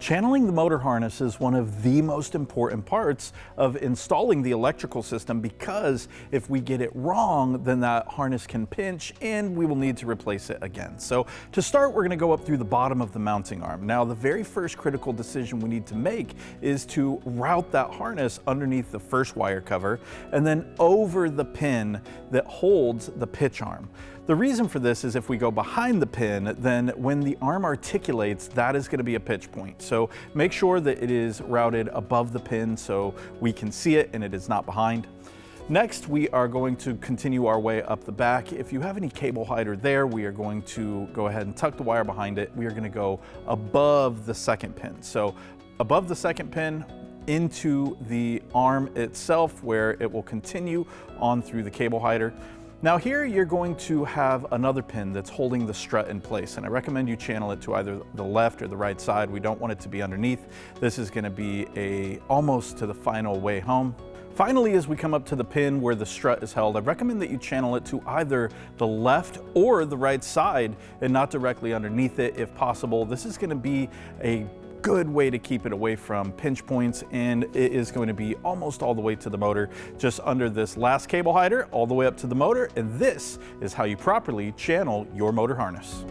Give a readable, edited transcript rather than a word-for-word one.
Channeling the motor harness is one of the most important parts of installing the electrical system, because if we get it wrong, then that harness can pinch and we will need to replace it again. So to start, we're going to go up through the bottom of the mounting arm. Now, the very first critical decision we need to make is to route that harness underneath the first wire cover and then over the pin that holds the pitch arm. The reason for this is if we go behind the pin, then when the arm articulates, that is going to be a pitch point. So make sure that it is routed above the pin so we can see it and it is not behind. Next, we are going to continue our way up the back. If you have any cable hider there, we are going to go ahead and tuck the wire behind it. We are going to go above the second pin. So above the second pin, into the arm itself, where it will continue on through the cable hider. Now here you're going to have another pin that's holding the strut in place, and I recommend you channel it to either the left or the right side. We don't want it to be underneath. This is going to be almost to the final way home. Finally, as we come up to the pin where the strut is held, I recommend that you channel it to either the left or the right side and not directly underneath it if possible. This is going to be a good way to keep it away from pinch points, and it is going to be almost all the way to the motor, just under this last cable hider, all the way up to the motor, and this is how you properly channel your motor harness.